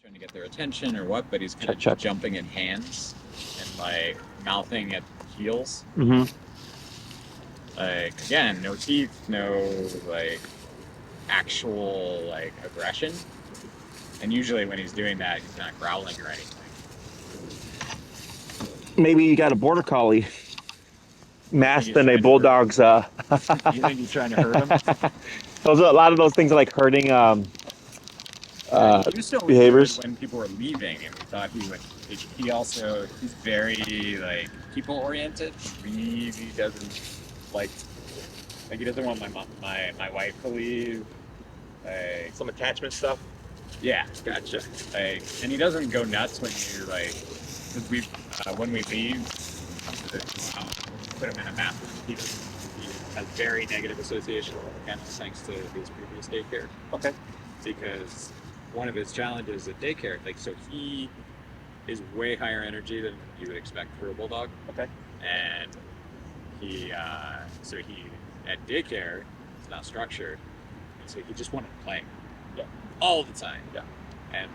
trying to get their attention or what, but he's kind of Check. jumping at hands and like mouthing at heels. Mm-hmm. Like again, no teeth, no like actual like aggression. And usually when he's doing that, he's not growling or anything. Maybe you got a border collie masked in a trying to hurt bulldog's. You think he's trying to hurt him? Those a lot of those things are like hurting Yeah, he used to always do it behaviors. when people were leaving, and we thought he would. He also he's very like people oriented. Really doesn't like he doesn't want my wife to leave. Like Some attachment stuff. yeah, gotcha. Like and he doesn't go nuts when you like because we when we leave. Put him in a map. He has very negative association with kennels thanks to his previous daycare. Okay. Because one of his challenges at daycare, like so he is way higher energy than you would expect for a bulldog. Okay. And he so he at daycare it's not structured. And so he just wanted to play. Yeah. All the time. Yeah. And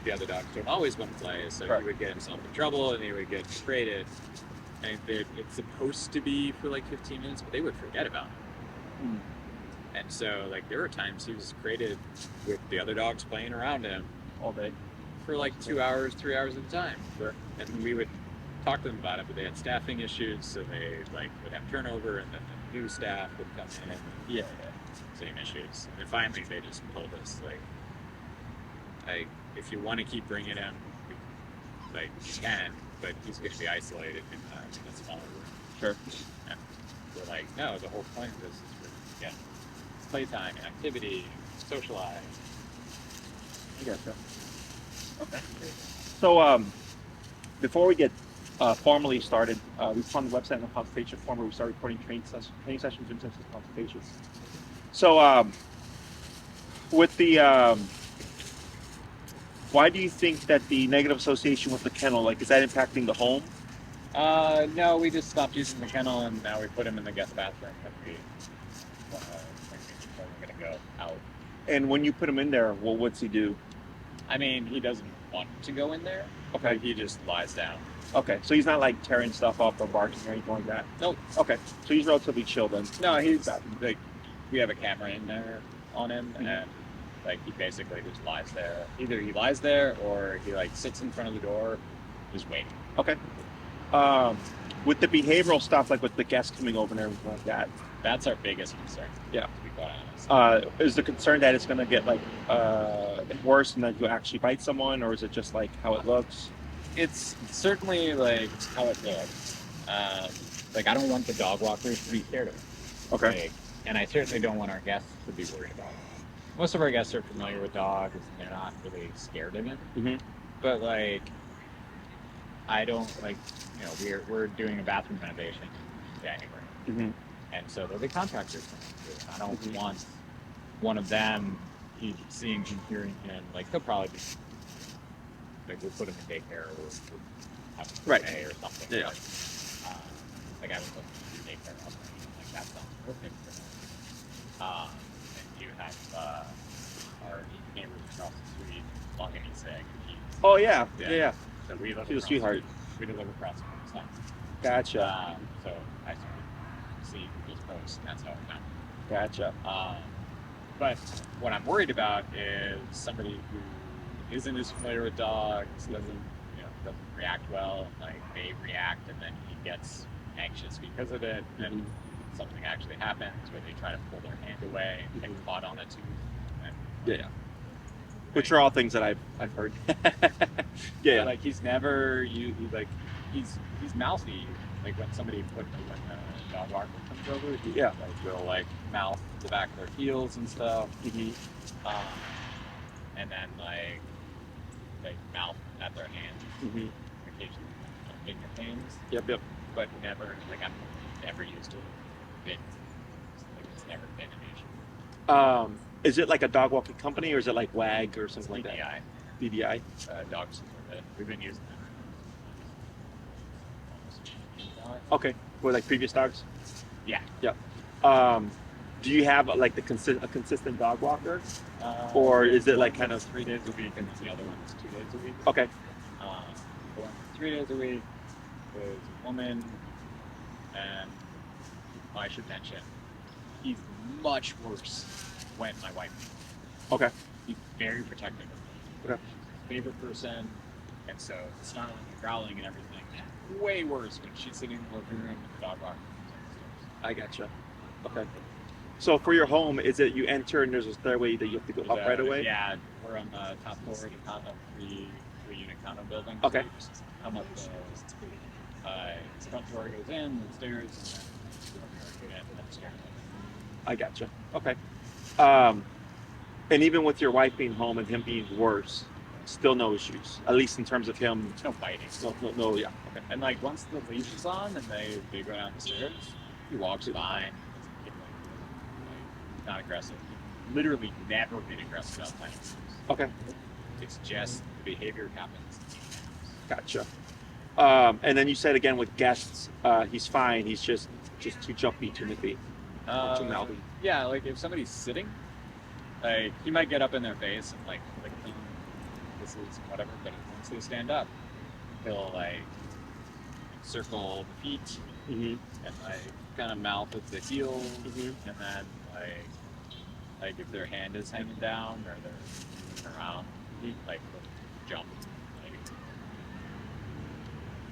the other dogs don't always want to play, so he would get himself in trouble and he would get frustrated. And it's supposed to be for like 15 minutes, but they would forget about it. Mm. And so, like, there were times he was created with the other dogs playing around him All day. for like 2 hours, 3 hours at a time. Sure. And we would talk to them about it, but they had staffing issues, so they like would have turnover, and then the new staff would come in. Yeah. Same issues. And finally, they just told us like, if you want to keep bringing him, like you can, but he's going to be isolated in a smaller room. Sure. And we're like, no, the whole point of this is for playtime and activity, socialize. I gotcha. Okay. So, before we get formally started, we put on the website in the consultation form where we start recording training sessions, gym sessions, consultations. So, with the why do you think that the negative association with the kennel, like, is that impacting the home? No, we just stopped using the kennel and now we put him in the guest bathroom when we're going to go out. And when you put him in there, well, what's he do? I mean, he doesn't want to go in there. Okay. He just lies down. Okay, so he's not like tearing stuff off or barking or anything like that? Nope. Okay, so he's relatively chill then? No, he's like, we have a camera in there on him and like he basically just lies there. Either he lies there or he like sits in front of the door, just waiting. Okay. With the behavioral stuff, like with the guests coming over and everything like that, that's our biggest concern. Yeah. To be quite honest. Is the concern that it's going to get like worse and that you actually bite someone, or is it just like how it looks? It's certainly like how it looks. Like I don't want the dog walkers to be scared of it. Okay. Like, and I certainly don't want our guests to be worried about it. Most of our guests are familiar with dogs and they're not really scared of it. Mm-hmm. But like, I don't like, we're doing a bathroom renovation in January. Mm-hmm. And so there'll be contractors coming through. I don't want one of them seeing him, hearing him. Like, he'll probably be, like, we'll put him in daycare or we'll have him stay or something. Yeah. Like I would put him in daycare or something. Like, that's not perfect for him. And you have our neighbors across the street, Long and Eastseg. Oh, yeah. Yeah. So we live She's a across sweetheart. We live across the street. Gotcha. So I sort of see his posts, and that's how I found it. Gotcha. But what I'm worried about is somebody who isn't as familiar with dogs, doesn't react well, and like they react, and then he gets anxious because of it, and something actually happens where they try to pull their hand away and get caught on a tooth. And, Yeah. Which are all things that I've heard. Yeah. Like he's never he's mouthy. Like when when a dog walker comes over, he will like mouth the back of their heels and stuff. And then like mouth at their hands. Occasionally in their hands. Yep. But never I'm never used to it. It's never been an issue. Is it like a dog walking company or is it like WAG or something like that? DDI. Dogs. We've been using them. Okay. With like previous dogs? Yeah. Yeah. Do you have like a consistent dog walker, Uh, or is it like One's kind of 3 days a week, and the other one's 2 days a week. okay? The one 3 days a week is a woman, and I should mention he's much worse when my wife. Okay. He's very protective. Okay. Favorite person, and so the snarling and growling and everything. Way worse when she's sitting in the living room with the dog walker. I gotcha. Okay. So for your home, is it you enter and there's a stairway that you have to go up right away? Yeah, we're on the top floor of the condo, three-unit condo building. Okay. So you just come up the front door goes in, the stairs, and then the stairs. I gotcha. Okay. And even with your wife being home and him being worse, still no issues. At least in terms of him. There's no fighting. No. Yeah. Okay. And like once the leash is on and they go down the stairs, he walks fine. Not aggressive. Literally never been aggressive outside. Okay. It's just the behavior happens. Gotcha. And then you said again with guests, he's fine. He's just too jumpy, too nippy, too mouthy. Yeah, like if somebody's sitting, like he might get up in their face and like this is whatever, but once they stand up, he'll like circle the feet Mm-hmm. and like kind of mouth with the heels, Mm-hmm. and then like if their hand is hanging down or they're around, like they'll jump, like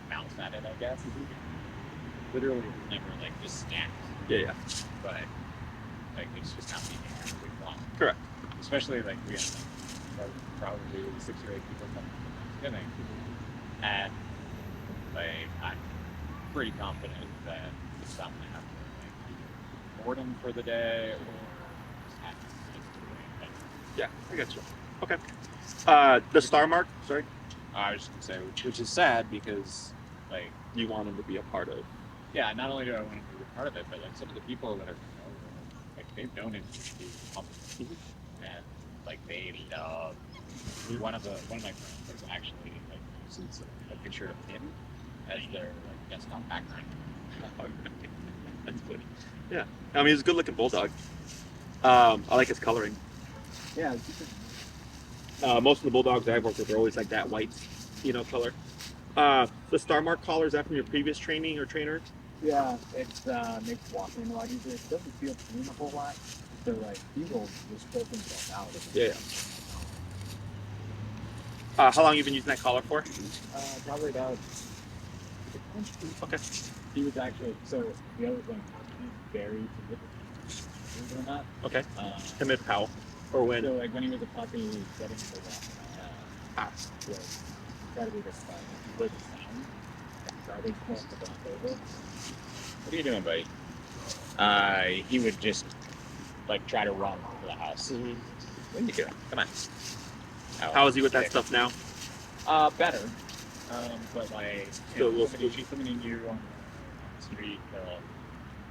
mouth at it, I guess. Literally never like just snap. Yeah. But like it's just not behavior we want. Correct. Especially like we have like, probably 6 or 8 people coming to Thanksgiving, and like I'm pretty confident that it's not gonna have to like boredom for the day or just have to Yeah, I got you. Okay. The star mark. Sorry. I was just gonna say, which is sad because like You want him to be a part of. yeah, not only do I want him to be a part of it, but like some of the people that are like they've known him since he was pumping. And like they love one of my friends has actually like uses a picture of him as their like desktop background. That's funny. Yeah. I mean, he's a good-looking bulldog. I like his coloring. Yeah. Most of the bulldogs I've worked with are always like that white, color. The star mark collar, is that from your previous training or trainer? Yeah, it makes walking a lot easier. It doesn't feel clean a whole lot. So like he will just poke himself out. Yeah. How long you been using that collar for? Probably about. Okay. He was actually the other thing. He's very believe it or not. Okay. Him and Powell, or when? So like when he was a puppy, getting to walk. Was incredibly disappointing. He would sound. Garbage can the back over. What are you doing, buddy? He would just like try to run to the house. Mm-hmm. What are you doing? Come on. How is he with that stuff now? Better. But like, Still a little if she's coming in you on the street,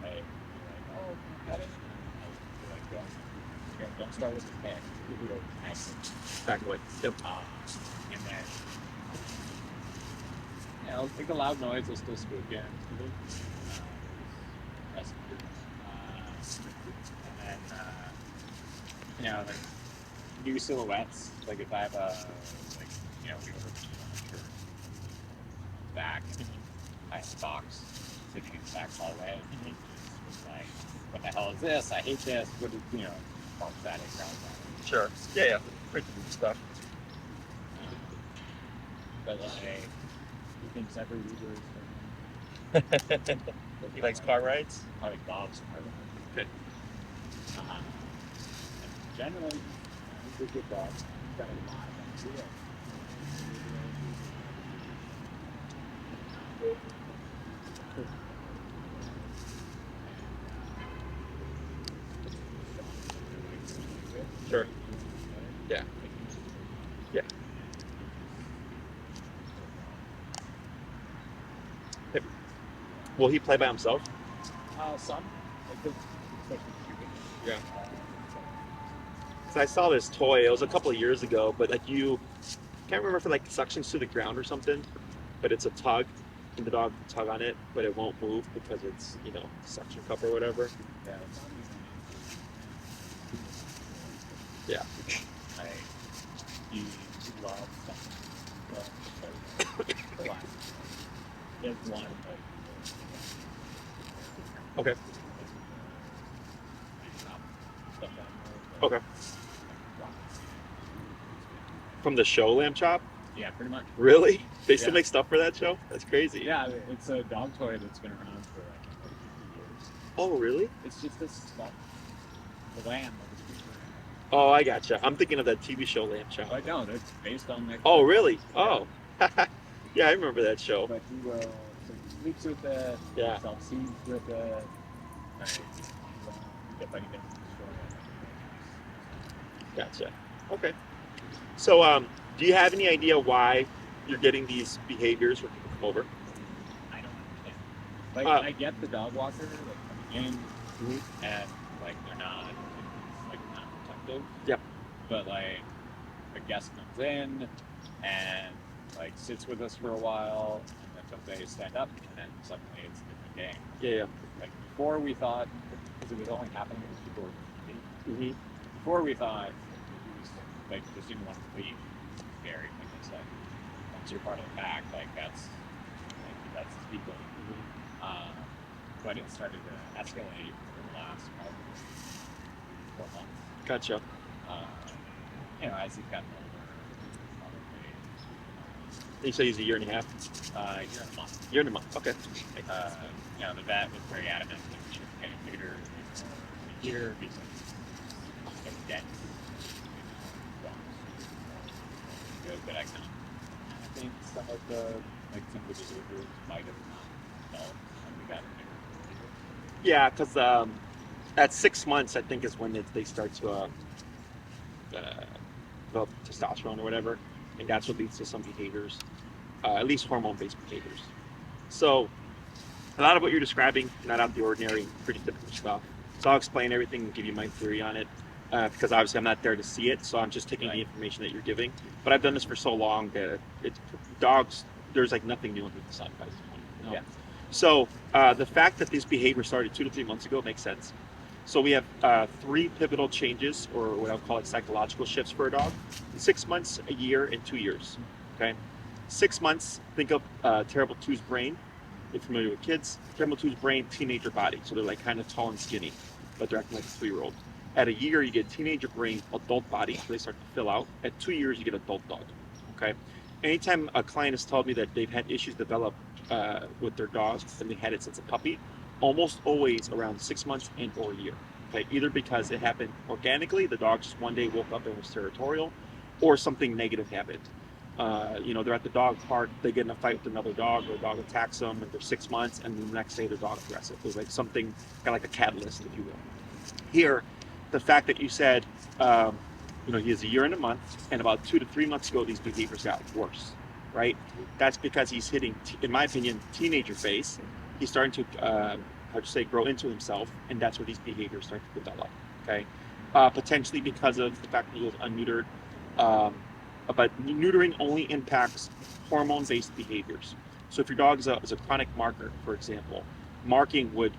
like, oh, got it. Don't start with the head. You go Back away. Yep. and then, it'll make a loud noise. It'll still spook you. That's and then, like new silhouettes. Like if I have we order furniture back, I have a box sitting in the back hallway. It's like, what the hell is this? I hate this. What is, all static around that. Sure. Yeah. Pretty good stuff. But like, he thinks every Uber is for him. He likes car rides? I like dogs. Good. And generally, he's a good dog. He's got a lot of them. Sure. Yeah. Yeah. Will he play by himself? Some, especially Cuban. Yeah. So I saw this toy. It was a couple of years ago, but like you can't remember if it like suctions to the ground or something. But it's a tug, and the dog tug on it, but it won't move because it's suction cup or whatever. Yeah, Yeah. Like, he loves something. But a lot. He has one, Okay. stuff Okay. From the show Lamb Chop? Yeah, pretty much. Really? They still Yeah. make stuff for that show? That's crazy. Yeah, it's a dog toy that's been around for like 50 years. Oh, really? It's just this stuff. The lamb. That was featured. Oh, I gotcha. I'm thinking of that TV show Lamb Chop. But no, it's based on that. Oh, really? Oh. Yeah, I remember that show. But he will, so he sleeps with it. Yeah. He self-seeds with it. Like, if I can get Gotcha. Okay. So, do you have any idea why you're getting these behaviors when people come over? I don't understand. Like, I get the dog walker, like, coming in, and, like, they're not protective. Yep. But, like, a guest comes in, and, like, sits with us for a while, and then they stand up, and then suddenly it's a different game. Yeah. Like, before we thought, because it was only happening when people were leaving, Mm-hmm. before we thought, it was, like, just didn't want to leave. Scary, like I said. Once you're part of the pack, like, that's people. But it started to escalate for the last probably 4 months. Gotcha. As he's gotten older, probably You say he's a year and a half? a year and a month. Year and a month. Okay. The vet was very adamant that we should get him neutered a year because he's dead. Good, but I think some of the behaviors might have not developed when we got him neutered. Yeah, because at 6 months, I think, is when they start to develop testosterone or whatever, and that's what leads to some behaviors, at least hormone-based behaviors. So, a lot of what you're describing, not out of the ordinary, pretty typical stuff. So I'll explain everything and give you my theory on it, because obviously I'm not there to see it, so I'm just taking the information that you're giving. But I've done this for so long that dogs, there's like nothing new under the sun by this point. You know? Yeah. So the fact that these behaviors started 2 to 3 months ago makes sense. So we have 3 pivotal changes, or what I'll call it psychological shifts for a dog: 6 months, a year, and 2 years. Okay, 6 months. Think of Terrible 2's brain. If you're familiar with kids, Terrible 2's brain, teenager body. So they're like kind of tall and skinny, but they're acting like a 3-year-old. At a year, you get teenager brain, adult body. So they start to fill out. At 2 years, you get adult dog. Okay. Anytime a client has told me that they've had issues develop with their dogs and they had it since a puppy, almost always around 6 months and or a year. Okay, either because it happened organically, the dog just one day woke up and was territorial, or something negative happened. They're at the dog park, they get in a fight with another dog, or a dog attacks them, and they're 6 months, and the next day the dog's aggressive. It was like something, kind of like a catalyst, if you will. Here, the fact that you said, he is a year and a month, and about 2 to 3 months ago, these behaviors got worse, right? That's because he's hitting, in my opinion, teenager phase. He's starting to, grow into himself, and that's where these behaviors start to develop, okay? Potentially because of the fact that he was unneutered, but neutering only impacts hormone-based behaviors. So if your dog is a chronic marker, for example, marking would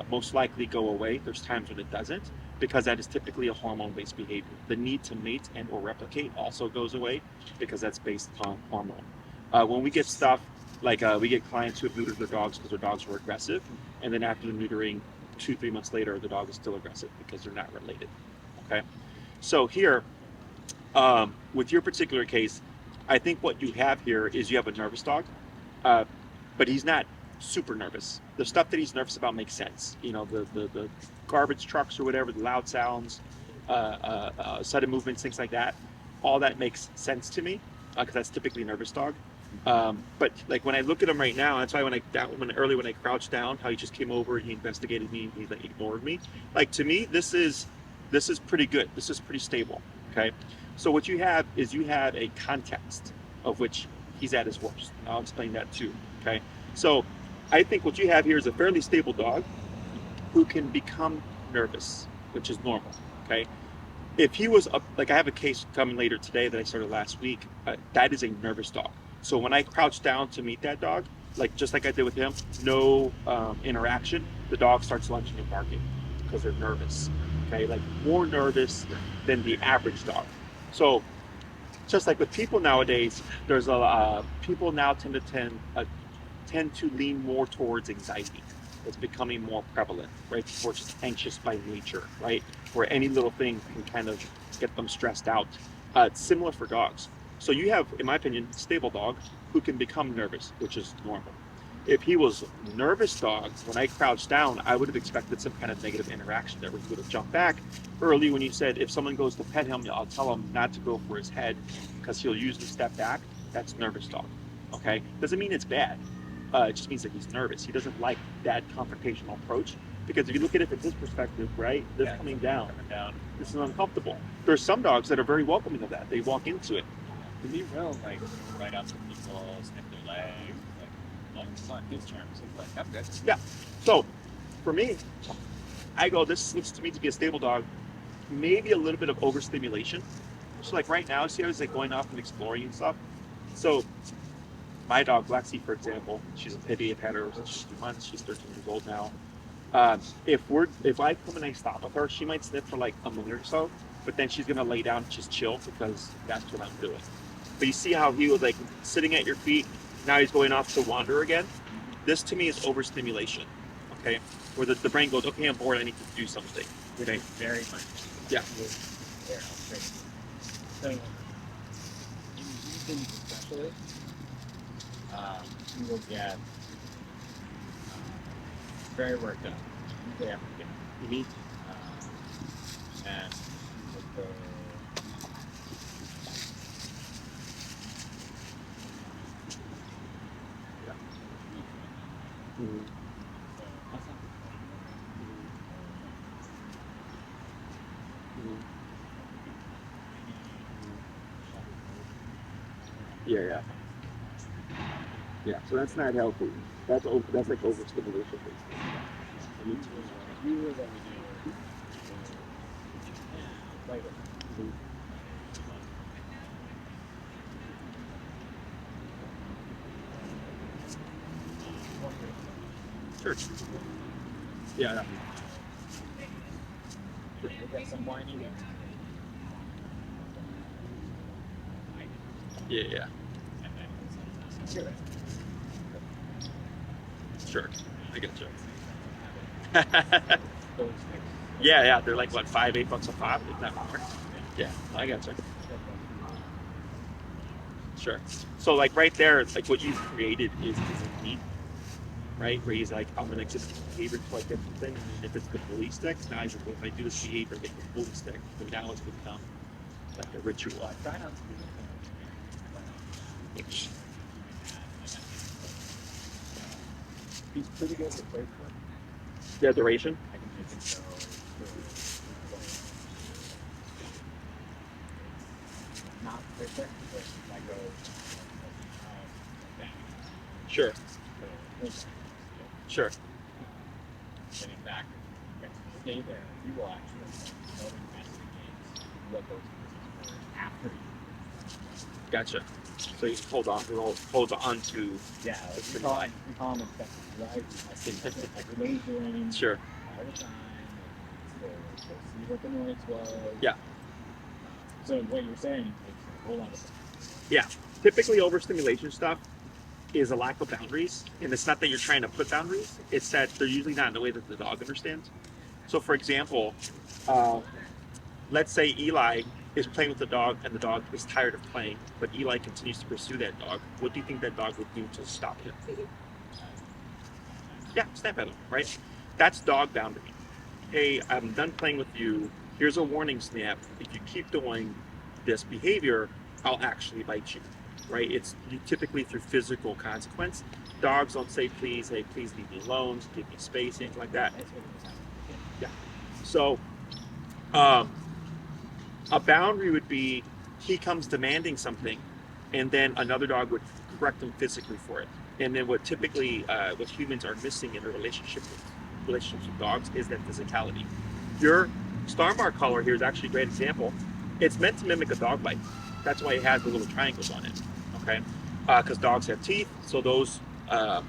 most likely go away. There's times when it doesn't, because that is typically a hormone-based behavior. The need to mate and or replicate also goes away, because that's based on hormone. When we get stuff like we get clients who have neutered their dogs because their dogs were aggressive, and then after the neutering, 2-3 months later, the dog is still aggressive because they're not related. Okay, so here, with your particular case, I think what you have here is you have a nervous dog, but he's not super nervous. The stuff that he's nervous about makes sense. The garbage trucks or whatever, the loud sounds, sudden movements, things like that. All that makes sense to me, because that's typically a nervous dog. But like when I look at him right now, that's why when I crouched down, how he just came over and he investigated me and he like ignored me. Like, to me, this is pretty good. This is pretty stable. Okay. So what you have is a context of which he's at his worst. I'll explain that too. Okay. So I think what you have here is a fairly stable dog who can become nervous, which is normal. Okay. If he was I have a case coming later today that I started last week. That is a nervous dog. So when I crouch down to meet that dog, just like I did with him, no interaction, the dog starts lunging and barking because they're nervous. okay, like more nervous than the average dog. So just like with people nowadays, there's people now tend to lean more towards anxiety. It's becoming more prevalent, right? People are just anxious by nature, right? Where any little thing can kind of get them stressed out. It's similar for dogs. So you have, in my opinion, a stable dog who can become nervous, which is normal. If he was nervous dog, when I crouched down, I would have expected some kind of negative interaction there. We would have jumped back early when you said, if someone goes to pet him, I'll tell him not to go for his head because he'll usually step back. That's nervous dog. Okay? Doesn't mean it's bad. It just means that he's nervous. He doesn't like that confrontational approach because if you look at it from his perspective, right, this coming down, this is uncomfortable. There's some dogs that are very welcoming of that. They walk into it. He will like right up to people, sniff their legs, like on his terms. It's like I'm good. Yeah. So for me, I go, this looks to me to be a stable dog, maybe a little bit of overstimulation. So like right now, see how he's like going off and exploring and stuff. So my dog, Lexi, for example, she's a pity. I've had her since she's 2 months. She's 13 years old now. If I come and I stop with her, she might sniff for like a minute or so, but then she's gonna lay down and just chill because that's what I'm doing. But you see how he was like sitting at your feet. Now he's going off to wander again. This to me is overstimulation. Okay, where the brain goes, okay, I'm bored. I need to do something. Okay, Very much. Yeah. There, I'll show you. So, in regions especially, you will get very worked up. Usually African. Mhm. And with the Mhm. Mhm. Yeah. Yeah. So that's not healthy. That's like overstimulation. you were that we do play with. Sure. Yeah. We got some whining. Yeah. Sure. Sure. I get you. Those things. Yeah. They're like what, $5-8 a pop? Isn't that more? Yeah, I got you. Sure. So like right there, like what you've created is a need, right? Where he's like, I'm gonna exhibit behavior until I get something. And if it's the bully stick, now he's like, well, if I do this behavior, I get the bully stick. But now it's become like a ritual. I try not to do that. He's pretty good at break work. Yeah, duration. I can make him go not perfect, but I go down. Sure. Sure. Getting back, stay there. You will actually investigate what those pieces were after you. Gotcha. So you hold on to. Yeah, That's we pretty call high. it infected, right? I think every doing Sure. all the time. To see what the noise was. Yeah. So what you're saying makes a whole lot of sense. Yeah. Typically overstimulation stuff is a lack of boundaries. And it's not that you're trying to put boundaries, it's that they're usually not in the way that the dog understands. So for example, let's say Eli is playing with the dog and the dog is tired of playing, but Eli continues to pursue that dog. What do you think that dog would do to stop him? Yeah, snap at him, right? That's dog boundary. Hey, I'm done playing with you. Here's a warning snap. If you keep doing this behavior, I'll actually bite you, right? It's typically through physical consequence. Dogs don't say please, hey, please leave me alone, give me space, things like that. That's what it was. Yeah. So, a boundary would be he comes demanding something, and then another dog would correct him physically for it. And then what typically what humans are missing in a relationships with dogs is that physicality. Your star mark collar here is actually a great example. It's meant to mimic a dog bite. That's why it has the little triangles on it. Okay, because dogs have teeth, so those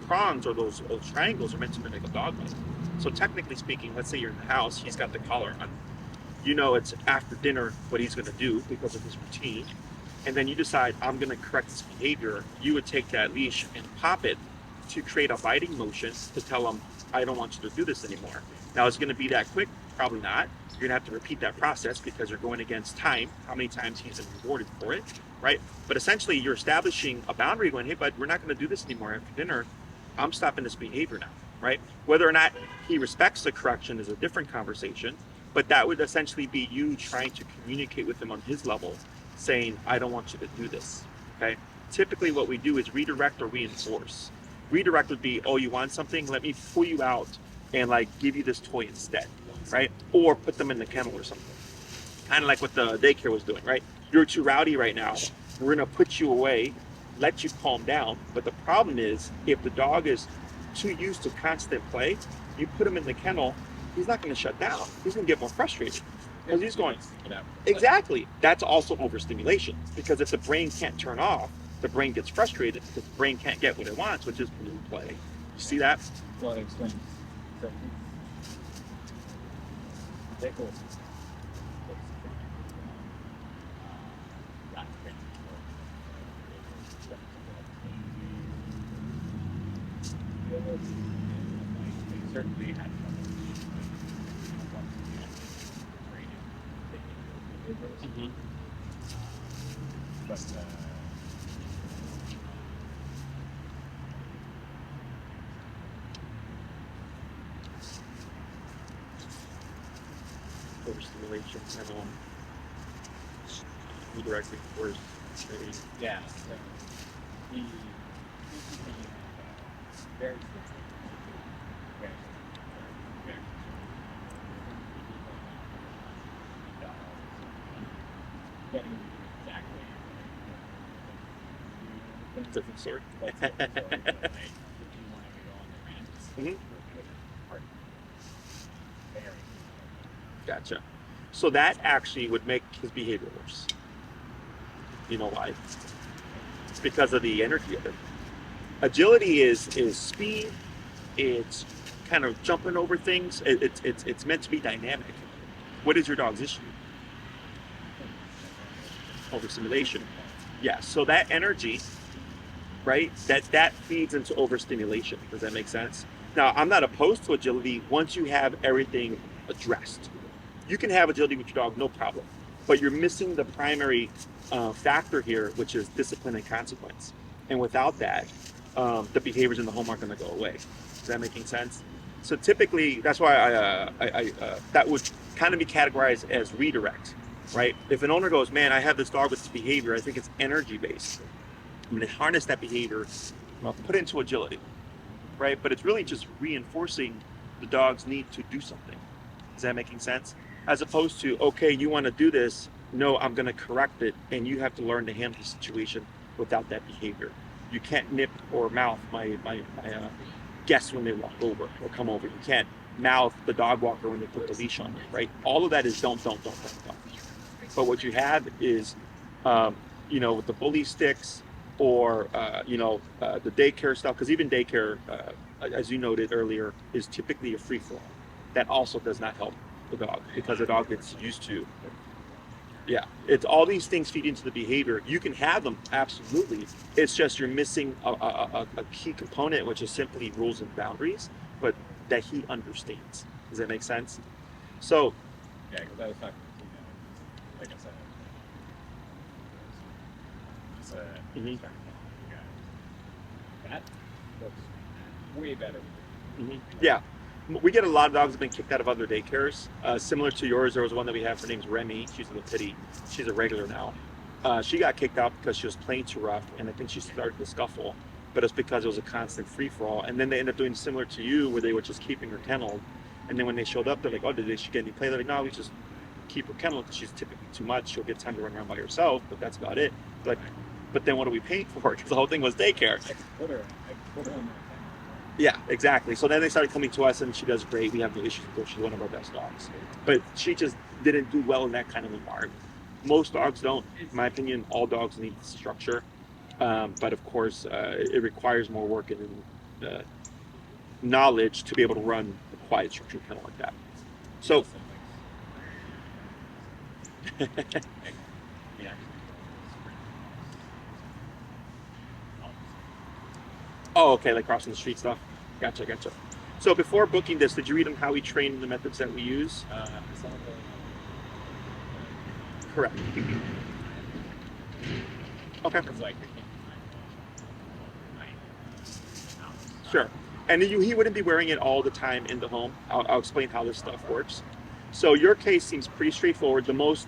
prongs or those triangles are meant to mimic a dog bite. So technically speaking, let's say you're in the house, he's got the collar on. you know it's after dinner what he's going to do because of his routine, and then you decide I'm going to correct this behavior, you would take that leash and pop it to create a biting motion to tell him, I don't want you to do this anymore. Now, is it going to be that quick? Probably not. You're going to have to repeat that process because you're going against time, how many times he's been rewarded for it, right? But essentially, you're establishing a boundary going, hey, bud, we're not going to do this anymore after dinner. I'm stopping this behavior now, right? Whether or not he respects the correction is a different conversation, but that would essentially be you trying to communicate with him on his level, saying, I don't want you to do this, okay? Typically, what we do is redirect or reinforce. Redirect would be, oh, you want something? Let me pull you out and like give you this toy instead, right? Or put them in the kennel or something. Kind of like what the daycare was doing, right? You're too rowdy right now. We're gonna put you away, let you calm down. But the problem is, if the dog is too used to constant play, you put him in the kennel, he's not gonna shut down. He's gonna get more frustrated because he's going, exactly. That's also overstimulation, because if the brain can't turn off, the brain gets frustrated because the brain can't get what it wants, which is blue play. You see that? Well, it explains. So, they go. Certainly had but Overstimulation, redirecting force. yeah, so he very getting exactly Different story. Mhm. Gotcha. So that actually would make his behavior worse. You know why? It's because of the energy of it. Agility is speed. It's kind of jumping over things. It's meant to be dynamic. What is your dog's issue? Overstimulation. Yeah. So that energy, right? That feeds into overstimulation. Does that make sense? Now, I'm not opposed to agility once you have everything addressed. You can have agility with your dog, no problem. But you're missing the primary factor here, which is discipline and consequence. And without that, the behaviors in the home aren't going to go away. Is that making sense? So typically, that's why that would kind of be categorized as redirect, right? If an owner goes, man, I have this dog with this behavior, I think it's energy based. I'm going to harness that behavior, put it into agility, right? But it's really just reinforcing the dog's need to do something. Is that making sense? As opposed to, okay, you want to do this, no, I'm going to correct it, and you have to learn to handle the situation without that behavior. You can't nip or mouth my guests when they walk over or come over. You can't mouth the dog walker when they put the leash on you, right? All of that is don't. But what you have is, with the bully sticks or, the daycare stuff, because even daycare, as you noted earlier, is typically a free-for-all. That also does not help the dog because the dog gets used to. Yeah, it's all these things feed into the behavior. You can have them, absolutely. It's just you're missing a key component, which is simply rules and boundaries, but that he understands. Does that make sense? So, yeah, because I was talking to like I said, just that looks way better. Yeah. We get a lot of dogs that have been kicked out of other daycares. Similar to yours, there was one that we have. Her name's Remy. She's a little pity. She's a regular now. She got kicked out because she was playing too rough, and I think she started to scuffle. But it's because it was a constant free-for-all. And then they ended up doing similar to you, where they were just keeping her kenneled. And then when they showed up, they're like, oh, did she get any play? They're like, no, we just keep her kenneled because she's typically too much. She'll get time to run around by herself, but that's about it. But then what are we paying for? Because the whole thing was daycare. I put her on my Yeah, exactly. So then they started coming to us, and she does great. We have no issues with her. She's one of our best dogs. But she just didn't do well in that kind of environment. Most dogs don't. In my opinion, all dogs need structure. But of course, it requires more work and knowledge to be able to run a quiet structured kennel like that. So, He actually Oh, okay, like crossing the street stuff. Gotcha. So before booking this, did you read on how we train the methods that we use? I saw Correct. Okay. it's like we can't find Sure. And he wouldn't be wearing it all the time in the home. I'll explain how this stuff works. So your case seems pretty straightforward. The most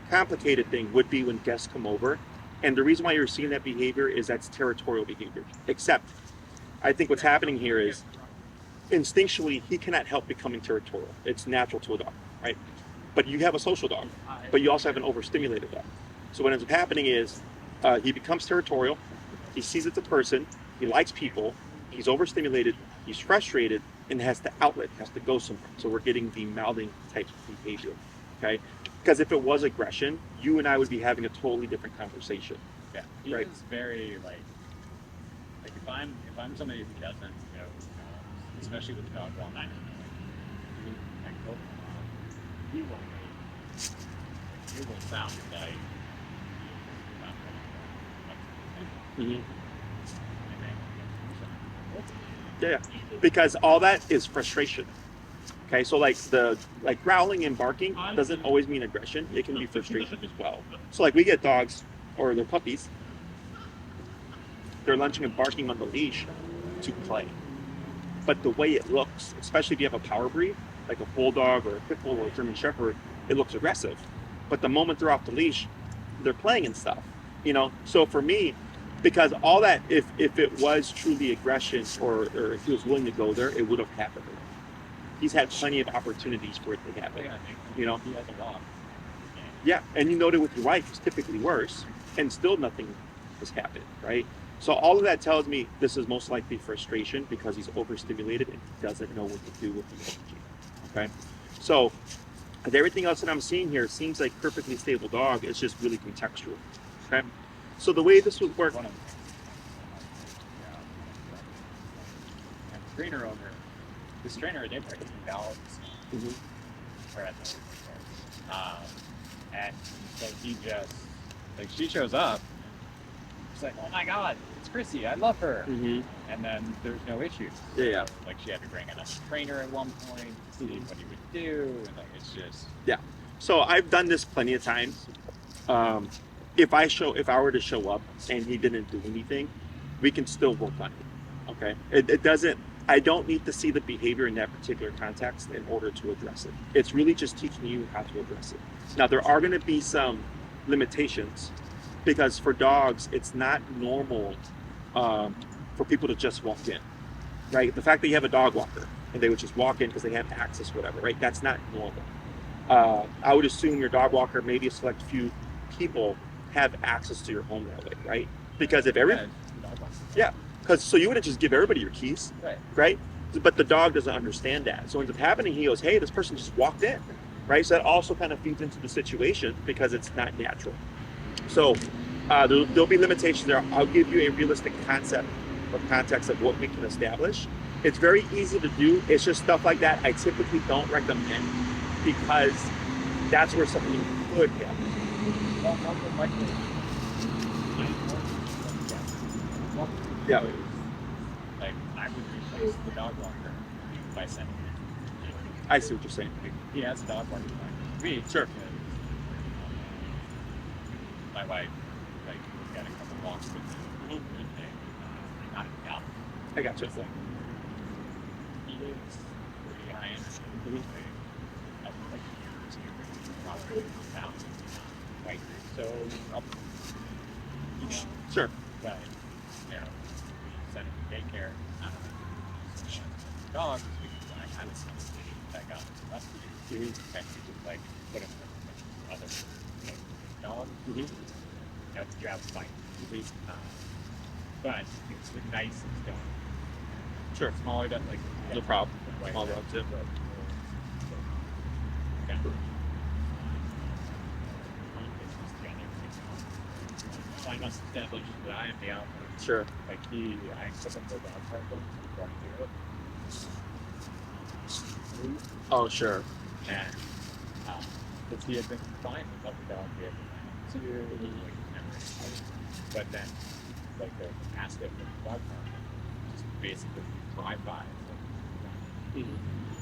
complicated thing would be when guests come over. And the reason why you're seeing that behavior is that's territorial behavior. Except, I think what's happening here is instinctually, he cannot help becoming territorial. It's natural to a dog, right? But you have a social dog, but you also have an overstimulated dog. So what ends up happening is he becomes territorial. He sees it's a person. He likes people. He's overstimulated. He's frustrated and has to outlet, has to go somewhere. So we're getting the mouthing type of behavior, okay? Because if it was aggression, you and I would be having a totally different conversation. Yeah, he Right. is very like if I'm somebody who doesn't, especially with the dog all night, he will sound like Mm-hmm. Yeah, because all that is frustration. Okay, so like growling and barking doesn't always mean aggression. It can be frustration as well. So like we get dogs or they're puppies, they're lunching and barking on the leash to play. But the way it looks, especially if you have a power breed, like a bulldog or a pit bull or a German shepherd, it looks aggressive. But the moment they're off the leash, they're playing and stuff. So for me, because all that, if it was truly aggression or if he was willing to go there, it would have happened. He's had plenty of opportunities for it to happen. he has a dog. Yeah, and you noted with your wife, it's typically worse, and still nothing has happened, right? So all of that tells me this is most likely frustration because he's overstimulated and he doesn't know what to do with the energy, okay? So everything else that I'm seeing here seems like perfectly stable dog. It's just really contextual, okay? So the way this would work... One of them. And the trainer owner, this trainer at Daycare is invalid. And so he just, like, she shows up, she's like, oh my god, it's Chrissy, I love her. Mm-hmm. And then there's no issues. Yeah. Like, she had to bring in a trainer at one point to see what he would do, and like, it's just... Yeah. So I've done this plenty of times. If I were to show up and he didn't do anything, we can still work on it. Okay. It doesn't. I don't need to see the behavior in that particular context in order to address it. It's really just teaching you how to address it. Now there are going to be some limitations because for dogs, it's not normal for people to just walk in. Right. The fact that you have a dog walker and they would just walk in because they have access, whatever. Right. That's not normal. I would assume your dog walker, maybe a select few people have access to your home that way, right? Because if so you wouldn't just give everybody your keys, right? But the dog doesn't understand that. So what ends up happening, he goes, hey, this person just walked in, right? So that also kind of feeds into the situation because it's not natural. So there'll be limitations there. I'll give you a realistic concept or context of what we can establish. It's very easy to do. It's just stuff like that I typically don't recommend because that's where something could happen. Yeah. Like, I would replace the dog walker by sending him. I see what you're saying. He has a dog walker. We Sure. My wife, like, we got a couple walks with him. Not enough. I got you. It's like, he is pretty high energy. I think like years here, probably down. Right. So, Sure. but, we sent him to daycare. Dogs, we can kind of that got rescued. And just like put him with other dogs. You have a fight. But it's the nicest dog. Sure. Smaller than like No problem. Right. Small dogs, yeah. Okay. So I must establish that I am the alpha. Sure. Like I took him to the dog park before I do it. Oh, sure. And Because he had been fine with other dogs. He had been too, like, never fight. But then, like, the mastiff and the dog park just basically drive by. It's like,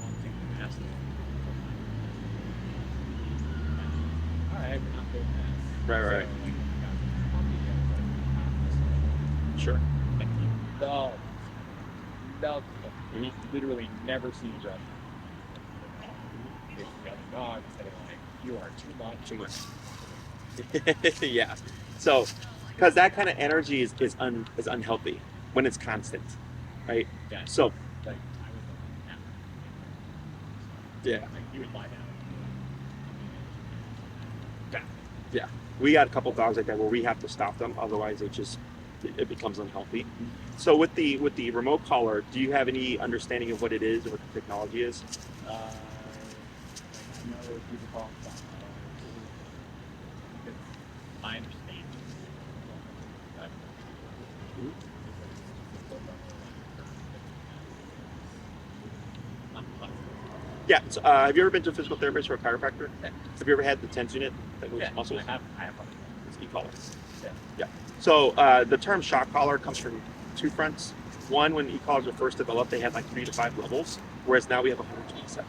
one thing the mastiff. Alright, we're not doing that. Right. So, like, Sure. and he loved them. Literally never seen each other. If the other dog said, like, you are too much. Yeah. So, because that kind of energy is unhealthy when it's constant, right? Yeah. So, Like, I was like, yeah. like, he would lie down. Yeah, we got a couple dogs like that where we have to stop them, otherwise it becomes unhealthy. So with the remote collar, do you have any understanding of what it is or what the technology is? Like, I know people call them my understanding. Yeah. So, have you ever been to a physical therapist or a chiropractor? Yeah. Have you ever had the TENS unit that moves Yeah, muscles? I have one. It's e-collar. Yeah. Yeah. So the term shock collar comes from two fronts. One, when e-collars were first developed, they had like 3 to 5 levels, whereas now we have 127.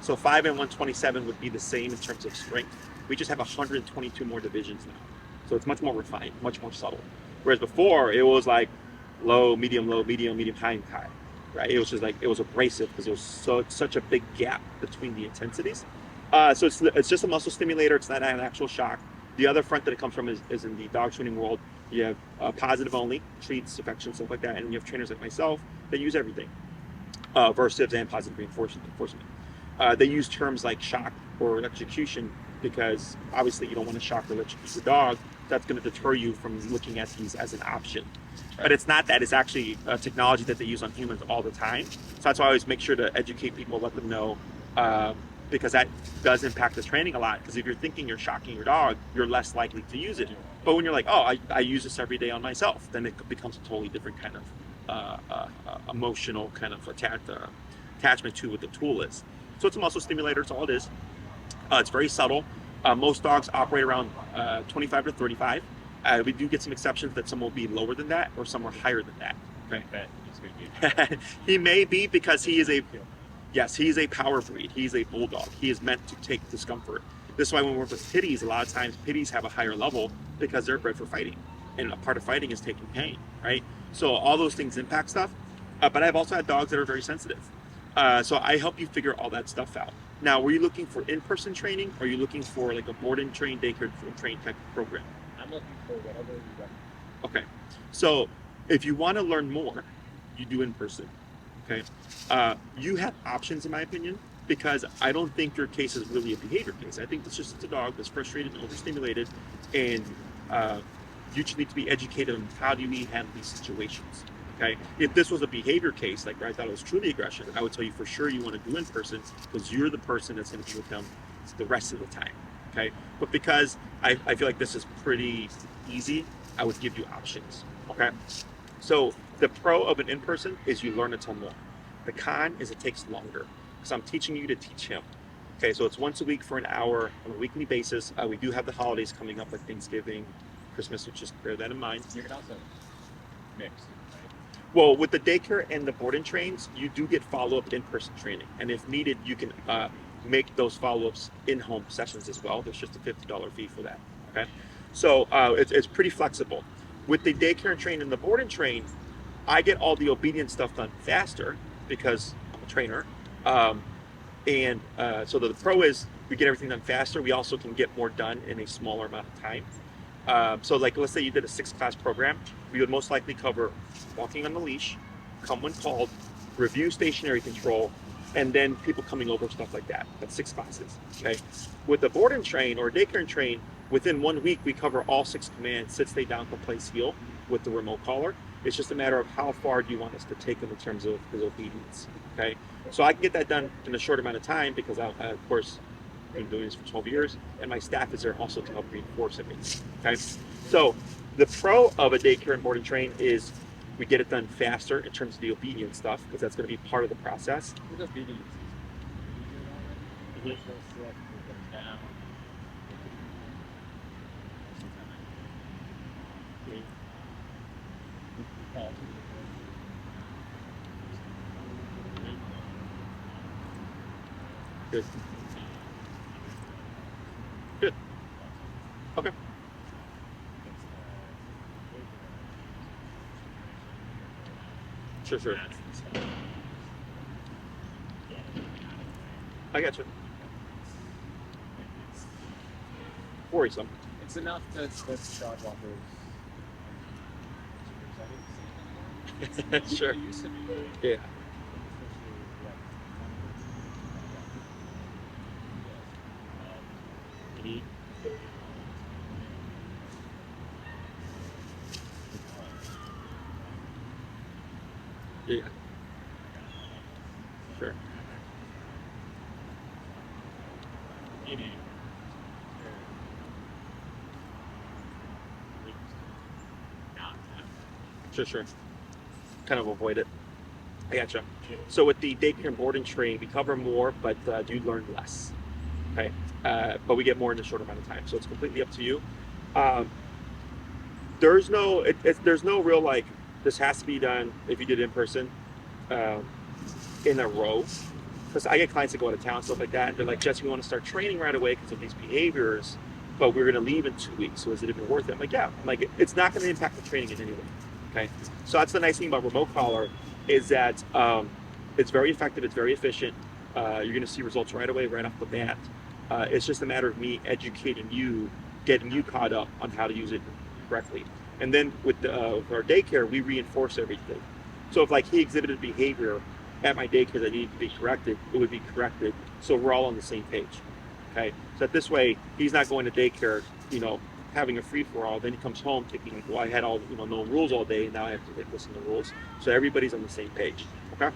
So 5 and 127 would be the same in terms of strength. We just have 122 more divisions now. So it's much more refined, much more subtle. Whereas before, it was like low, medium, high, and high. Right? It was just like, it was abrasive because it was such a big gap between the intensities. So it's just a muscle stimulator. It's not an actual shock. The other front that it comes from is in the dog training world. You have positive only, treats, affection, stuff like that. And you have trainers like myself that use everything, aversives and positive reinforcement. They use terms like shock or electrocution because obviously you don't want to shock or electrocute your dog. That's going to deter you from looking at these as an option. But it's not that. It's actually a technology that they use on humans all the time. So that's why I always make sure to educate people, let them know, because that does impact the training a lot. Because if you're thinking you're shocking your dog, you're less likely to use it. But when you're like, oh, I use this every day on myself, then it becomes a totally different kind of emotional kind of attachment to what the tool is. So it's a muscle stimulator. It's all it is. It's very subtle. Most dogs operate around 25 to 35. We do get some exceptions that some will be lower than that or some are higher than that. Okay. Bet he's going to be. He may be because he is a power breed. He's a bulldog. He is meant to take discomfort. This is why when we work with pitties, a lot of times pitties have a higher level because they're bred for fighting. And a part of fighting is taking pain, right? So all those things impact stuff. But I've also had dogs that are very sensitive. So I help you figure all that stuff out. Now, were you looking for in-person training or are you looking for like a board and train, daycare train type of program? I'm looking for whatever you recommend. Okay. So if you want to learn more, you do in person. Okay. You have options, in my opinion, because I don't think your case is really a behavior case. I think it's just a dog that's frustrated and overstimulated, and you just need to be educated on how do you handle these situations. Okay. If this was a behavior case, like where I thought it was truly aggression, I would tell you for sure you want to do in person because you're the person that's going to be with them the rest of the time. Okay. But because I feel like this is pretty easy, I would give you options. Okay. So the pro of an in-person is you learn a ton more. The con is it takes longer because I'm teaching you to teach him. Okay, so it's once a week for an hour on a weekly basis. We do have the holidays coming up like Thanksgiving, Christmas, so just bear that in mind. You can also mix, right? Well, with the daycare and the board and trains, you do get follow-up in-person training. And if needed, you can make those follow-ups in-home sessions as well. There's just a $50 fee for that, okay? So it's pretty flexible. With the daycare and train and the board and train, I get all the obedience stuff done faster because I'm a trainer. So the pro is we get everything done faster. We also can get more done in a smaller amount of time. So like, let's say you did a 6-class program, we would most likely cover walking on the leash, come when called, review stationary control, and then people coming over, stuff like that. That's 6 classes, okay? With the board and train or daycare and train, within 1 week, we cover all 6 commands, sit, stay down, come, place, heel with the remote collar. It's just a matter of how far do you want us to take him in terms of his obedience, okay? So I can get that done in a short amount of time because of course, been doing this for 12 years, and my staff is there also to help reinforce it. Okay, so the pro of a daycare and board and train is we get it done faster in terms of the obedience stuff because that's going to be part of the process. With obedience, Mhm. down, Good. Good. Okay. Sure. I got you. Worrisome. It's enough that dog walkers. Sure. It used to be. Yeah. Mhm. Yeah. Sure. Meaning, not Sure. Kind of avoid it. I gotcha. So with the daycare and boarding train, we cover more, but do learn less. Okay. But we get more in a short amount of time. So it's completely up to you. Um, there's no, there's no real like, this has to be done if you did it in person, um, in a row. Because I get clients that go out of town, stuff like that, and they're like, Jesse, we want to start training right away because of these behaviors, but we're going to leave in 2 weeks. So is it even worth it? I'm like, yeah. I'm like, it's not going to impact the training in any way. Okay. So that's the nice thing about remote collar is that it's very effective. It's very efficient. You're going to see results right away, right off the bat. It's just a matter of me educating you, getting you caught up on how to use it correctly. And then with our daycare, we reinforce everything. So if like he exhibited behavior at my daycare that needed to be corrected, it would be corrected. So we're all on the same page. Okay. So that this way, he's not going to daycare, having a free for all. Then he comes home thinking, like, well, I had all, no rules all day. Now I have to listen to rules. So everybody's on the same page. Okay.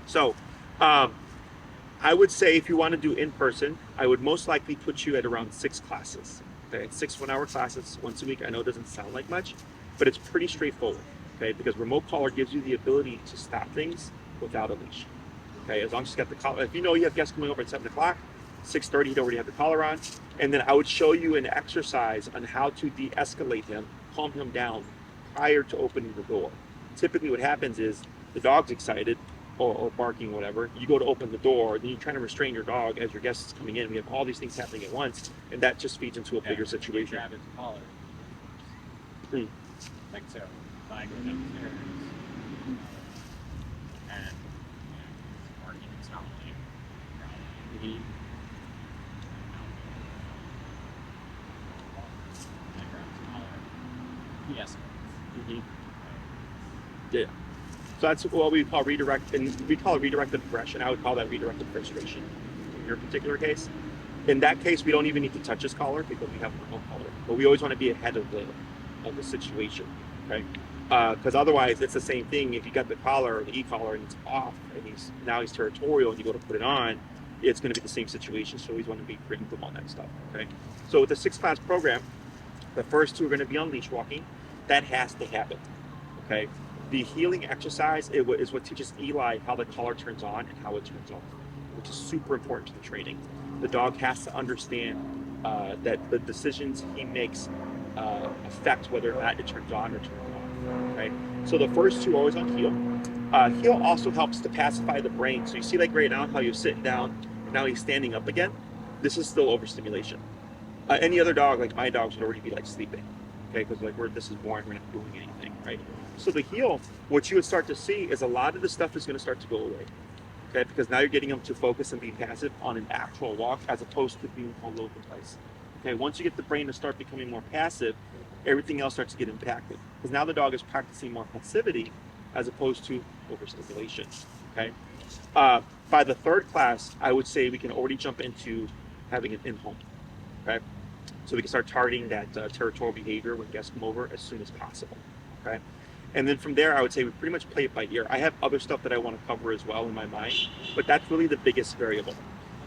So, I would say if you want to do in person, I would most likely put you at around 6 classes. Okay. 6 1-hour classes once a week. I know it doesn't sound like much, but it's pretty straightforward. Okay. Because remote collar gives you the ability to stop things without a leash. Okay, as long as you got the collar. If you know you have guests coming over at 7 o'clock, 6:30, you'd already have the collar on. And then I would show you an exercise on how to de-escalate him, calm him down prior to opening the door. Typically what happens is the dog's excited or barking, whatever. You go to open the door, then you're trying to restrain your dog as your guest is coming in. We have all these things happening at once, and that just feeds into a bigger situation. Grab his collar. Hmm. Like so. I go downstairs. And barking and snarling. Mhm. I grab his collar. Yes. Mhm. Yeah. So that's what we call redirect, and we call it redirected aggression. I would call that redirected frustration in your particular case. In that case, we don't even need to touch his collar because we have a remote collar. But we always want to be ahead of the situation, okay? Because otherwise, it's the same thing. If you got the collar or the e-collar and it's off, and he's territorial, and you go to put it on, it's going to be the same situation. So we always want to be preemptive on that stuff, okay? So with the 6-class program, the first 2 are going to be on leash walking. That has to happen, okay? The healing exercise is what teaches Eli how the collar turns on and how it turns off, which is super important to the training. The dog has to understand that the decisions he makes affect whether or not it turns on or turns off. Right. So the first 2 are always on heel. Heel also helps to pacify the brain. So you see, like right now, how you're sitting down, and now he's standing up again. This is still overstimulation. Any other dog, like my dogs, would already be like sleeping. Okay, because like this is boring, we're not doing anything, right? So the heel, what you would start to see is a lot of the stuff is going to start to go away. Okay, because now you're getting them to focus and be passive on an actual walk as opposed to being all over the place. Okay, once you get the brain to start becoming more passive, everything else starts to get impacted. Because now the dog is practicing more passivity as opposed to overstimulation. Okay, by the 3rd class, I would say we can already jump into having an in-home. Okay, so we can start targeting that territorial behavior when guests come over as soon as possible. Okay. And then from there, I would say we pretty much play it by ear. I have other stuff that I want to cover as well in my mind, but that's really the biggest variable.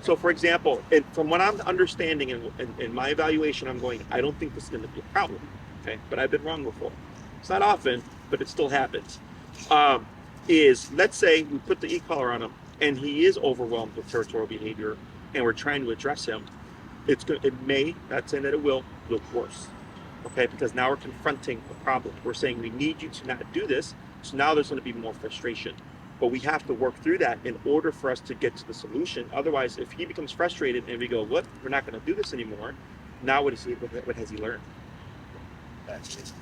So for example, from what I'm understanding in my evaluation, I'm going, I don't think this is going to be a problem. Okay, but I've been wrong before. It's not often, but it still happens. Let's say we put the e-collar on him and he is overwhelmed with territorial behavior and we're trying to address him. It may, not saying that it will, look worse. Okay, because now we're confronting the problem. We're saying we need you to not do this. So now there's going to be more frustration. But we have to work through that in order for us to get to the solution. Otherwise, if he becomes frustrated and we go, "What? We're not going to do this anymore." Now, what has he learned? That's it.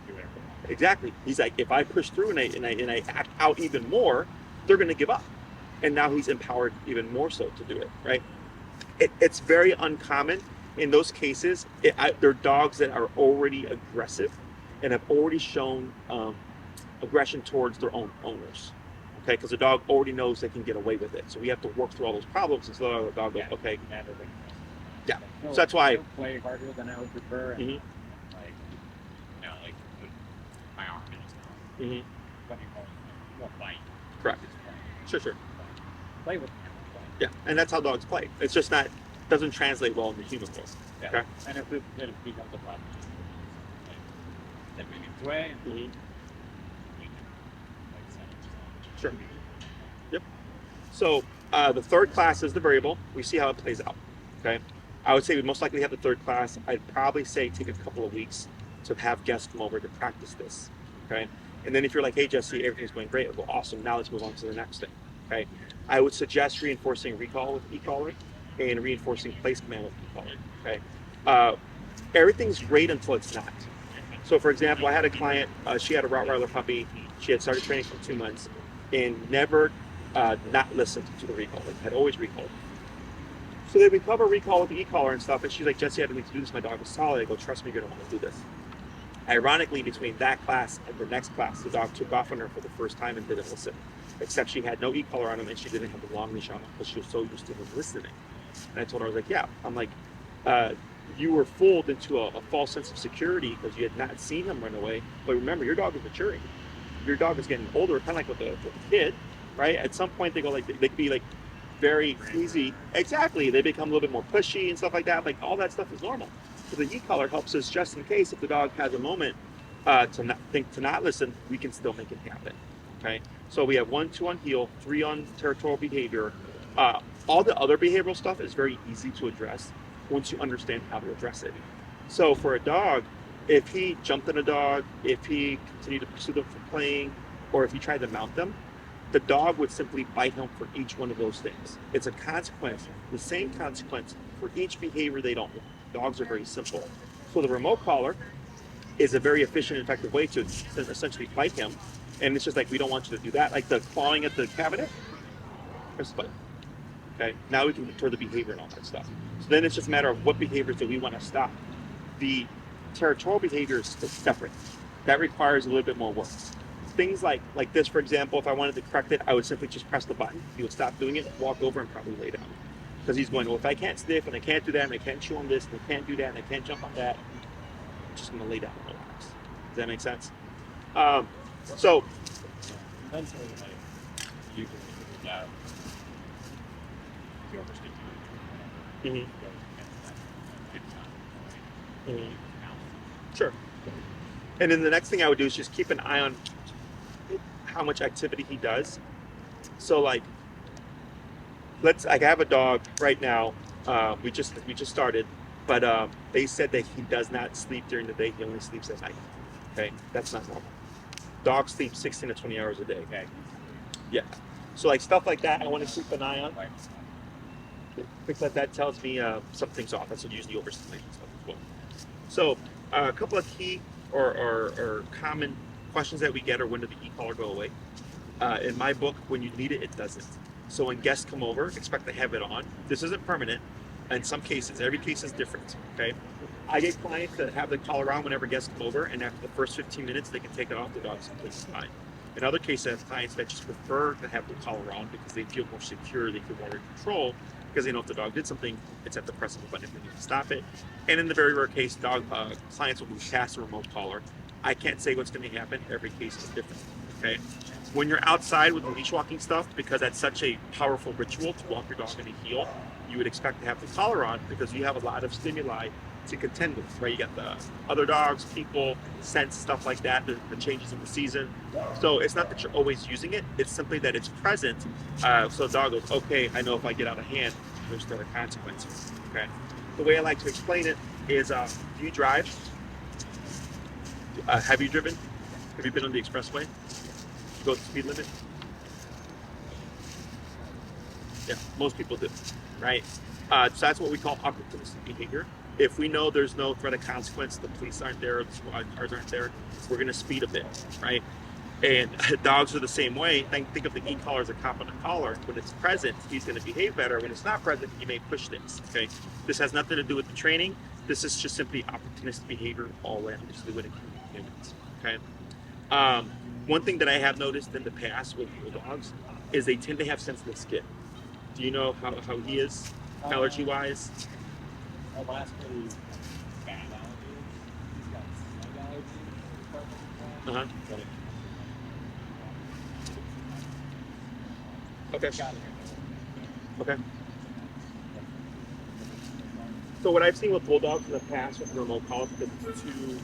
Do whatever. Exactly. He's like, if I push through and I act out even more, they're going to give up. And now he's empowered even more so to do it, right? It's very uncommon in those cases. They're dogs that are already aggressive and have already shown aggression towards their own owners. Okay, because the dog already knows they can get away with it. So we have to work through all those problems until the dog goes, okay. Yeah. So that's why I play harder than I would prefer. And Mhm. like, like put my arm in his mouth. Mhm. But he won't bite. Correct. Just play. Sure. Play with him. Play. Yeah, and that's how dogs play. It's just not doesn't translate well in the human world. Yeah. Okay. And if it becomes a problem, like, then we need to weigh and Mhm. we can like send it to Sure. Yep. So the third class is the variable. We see how it plays out. Okay. I would say we most likely have the third class. I'd probably say take a couple of weeks to have guests come over to practice this. Okay. And then if you're like, hey Jesse, everything's going great, well, awesome. Now let's move on to the next thing. Okay. I would suggest reinforcing recall with e-collar and reinforcing place command with e-collar. Okay. Everything's great until it's not. So for example, I had a client, she had a Rottweiler puppy. She had started training for 2 months and never not listened to the recall. Like, had always recalled. So then we cover recall with the e-collar and stuff, and she's like, Jesse, I didn't need to do this. My dog was solid. I go, trust me, you're going to want to do this. Ironically, between that class and the next class, the dog took off on her for the first time and didn't listen. Except she had no e-collar on him and she didn't have the long leash on him because she was so used to him listening. And I told her, I was like, yeah. I'm like, you were fooled into a false sense of security because you had not seen him run away. But remember, your dog is maturing. Your dog is getting older, kind of like with a kid, right? At some point, they go like, they can be like very easy. Exactly. They become a little bit more pushy and stuff like that. Like all that stuff is normal. So the e-collar helps us just in case if the dog has a moment to not listen, we can still make it happen. Okay. So we have 1, 2 on heel, 3 on territorial behavior. All the other behavioral stuff is very easy to address once you understand how to address it. So for a dog, if he jumped on a dog, if he continued to pursue them for playing, or if he tried to mount them, the dog would simply bite him for each one of those things. It's a consequence, the same consequence for each behavior they don't want. Dogs are very simple. So the remote collar is a very efficient and effective way to essentially bite him. And it's just like, we don't want you to do that. Like the clawing at the cabinet, press the button. Okay, now we can deter the behavior and all that stuff. So then it's just a matter of what behaviors do we want to stop. The territorial behavior is separate. That requires a little bit more work. Things like this, for example, if I wanted to correct it, I would simply just press the button. He would stop doing it, walk over, and probably lay down. Because he's going, well, if I can't sniff, and I can't do that, and I can't chew on this, and I can't do that, and I can't jump on that, I'm just going to lay down and relax. Does that make sense? So, Mentally, like, you can figure it out. If you overstate it, Mhm. you Mhm. Sure. And then the next thing I would do is just keep an eye on how much activity he does. So like, I have a dog right now. We just started, but they said that he does not sleep during the day. He only sleeps at night. Okay, that's not normal. Dogs sleep 16 to 20 hours a day. Okay. Yeah. So like stuff like that, I want to keep an eye on because that tells me something's off. That's usually overstimulation stuff as well. So a couple of key or common questions that we get are, when did the e-collar go away? In my book, when you need it, it doesn't. So when guests come over, expect to have it on. This isn't permanent. In some cases, every case is different. Okay. I get clients that have the collar on whenever guests come over, and after the first 15 minutes, they can take it off. The dog's completely fine. In other cases, I have clients that just prefer to have the collar on because they feel more secure, they feel more in control, because they know if the dog did something, it's at the press of a button if they need to stop it. And in the very rare case, clients will move past the remote collar. I can't say what's going to happen. Every case is different. Okay. When you're outside with the leash walking stuff, because that's such a powerful ritual to walk your dog in a heel, you would expect to have the collar on because you have a lot of stimuli to contend with, right? You got the other dogs, people, scents, stuff like that, the changes in the season. So it's not that you're always using it, it's simply that it's present. So the dog goes, okay, I know if I get out of hand, there's there are consequences, okay? The way I like to explain it is, do you drive? Have you driven? Have you been on the expressway? You go to the speed limit? Yeah, most people do, right? So that's what we call opportunistic behavior. If we know there's no threat of consequence, the police aren't there, the squad cars aren't there, we're going to speed a bit, right? And dogs are the same way. Think of the e-collar as a cop on a collar. When it's present, he's going to behave better. When it's not present, he may push things. Okay, this has nothing to do with the training. This is just simply opportunistic behavior all in, just the way it humans. Okay. Um, One thing that I have noticed in the past with dogs is they tend to have sensitive skin. Do you know how he is, allergy wise? Our last pretty bad allergies. He's got snug allergies. Uh huh. But it, Okay. got it. Okay. So what I've seen with bulldogs in the past with remote collars, because it's two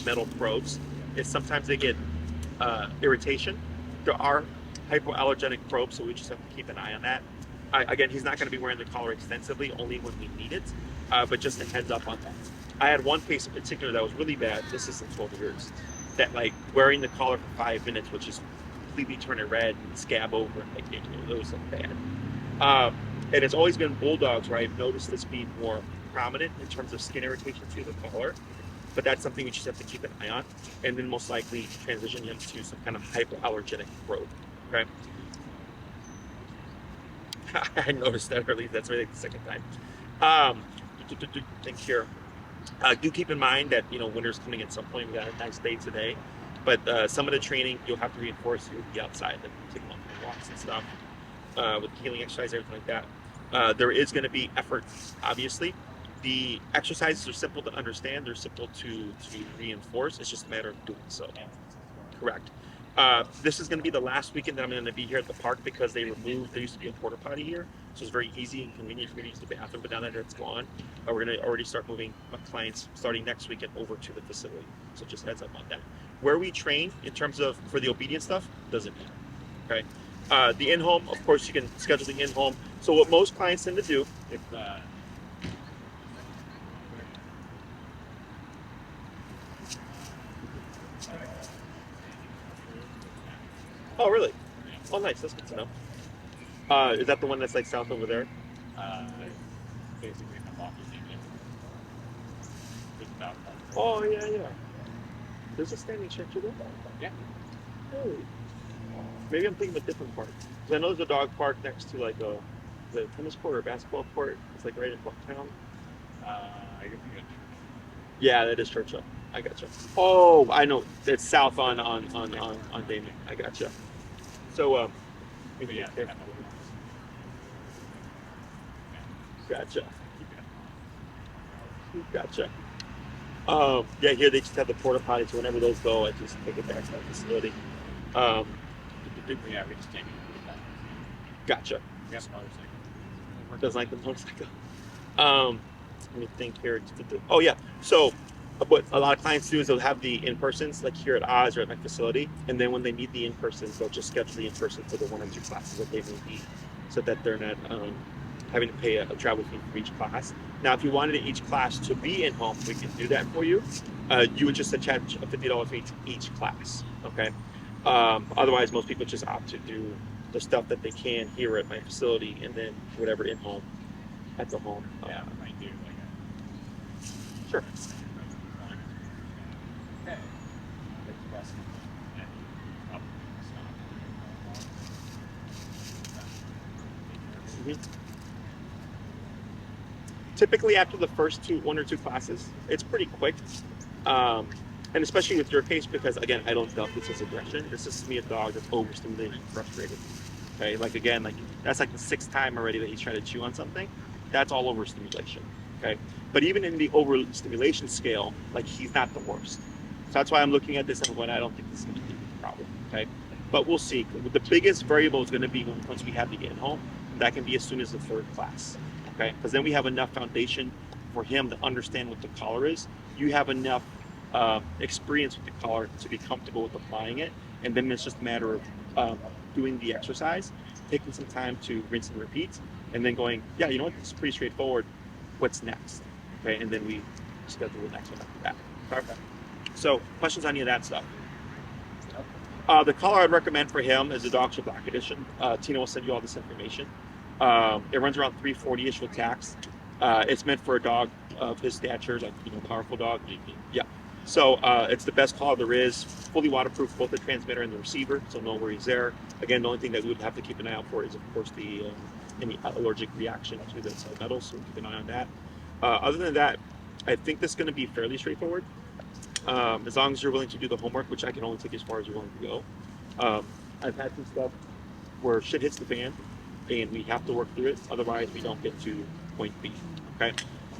metal probes, is sometimes they get irritation. There are hypoallergenic probes, so we just have to keep an eye on that. Again, he's not going to be wearing the collar extensively, only when we need it, but just a heads up on that. I had one case in particular that was really bad. This is in 12 years. That like wearing the collar for 5 minutes, which is completely turn it red and scab over, and like it was like bad. And it's always been bulldogs where I've noticed this being more prominent in terms of skin irritation to the collar. But that's something we just have to keep an eye on, and then most likely transition him to some kind of hypoallergenic probe. Okay. I noticed that early. That's really the second time. Think here. Do keep in mind that winter's coming at some point. We got a nice day today, but some of the training you'll have to reinforce. You'll be outside, like taking long walks and stuff, with healing exercise, everything like that. There is going to be effort, obviously. The exercises are simple to understand. They're simple to reinforce. It's just a matter of doing so. Correct. This is going to be the last weekend that I'm going to be here at the park because there used to be a porta potty here. So it's very easy and convenient for me to use the bathroom, but now that it's gone, we're going to already start moving my clients starting next weekend over to the facility. So just heads up on that. Where we train in terms of for the obedience stuff doesn't matter. Okay. The in-home, of course, you can schedule the in-home. So what most clients tend to do, If oh really? Oh nice, that's good to know. Is that the one that's like south over there? basically Milwaukee Union. It's about Oh yeah. There's a standing stretcher there. yeah. Hey. Maybe I'm thinking of a different park. 'Cause I know there's a dog park next to like the tennis court or basketball court. It's like right in Bucktown. I guess you got Yeah, that is Churchill. I gotcha. Oh, I know. It's south on Damon. I gotcha. So but yeah, okay. Gotcha. Gotcha. Yeah, here they just have the porta potties. So whenever those go, I just take it back to the facility. yeah, we just can't get that. Gotcha. We have some motorcycle. Doesn't like the motorcycle. Let me think here. Oh yeah. So what a lot of clients do is they'll have the in-persons like here at Oz or at my facility, and then when they need the in-persons, they'll just schedule the in-person for the 1 or 2 classes that they may need, so that they're not having to pay a travel fee for each class. Now, if you wanted each class to be in home, we can do that for you. You would just charge a $50 fee to each class. Okay. Otherwise, most people just opt to do the stuff that they can here at my facility, and then whatever in home at the home. Yeah, we might do like a Sure. okay. That's the best. And up Mhm. Typically, after the first 1 or 2 classes, it's pretty quick. And especially with your case, because again, I don't doubt this is aggression. This is to me a dog that's overstimulated and frustrated. Okay, like again, like that's like the 6th time already that he's trying to chew on something. That's all overstimulation. Okay, but even in the overstimulation scale, like he's not the worst. So that's why I'm looking at this and going, I don't think this is going to be a problem. Okay, but we'll see. The biggest variable is going to be once we have the in-home. That can be as soon as the 3rd class. Okay, because then we have enough foundation for him to understand what the collar is. You have enough experience with the collar to be comfortable with applying it, and then it's just a matter of doing the exercise, taking some time to rinse and repeat, and then going, yeah, you know what, this is pretty straightforward. What's next? Okay, and then we schedule the next one after that. Perfect. So, questions on any of that stuff? The collar I'd recommend for him is the Dog Show Black Edition. Tina will send you all this information. It runs around 340-ish with tax. It's meant for a dog of his stature, like powerful dog. Yeah. So it's the best collar there is. Fully waterproof, both the transmitter and the receiver, so no worries there. Again, the only thing that we would have to keep an eye out for is, of course, the any allergic reaction to the metal. So keep an eye on that. Other than that, I think this is going to be fairly straightforward. As long as you're willing to do the homework, which I can only take as far as you're willing to go. I've had some stuff where shit hits the fan and we have to work through it. Otherwise, we don't get to point B. Okay.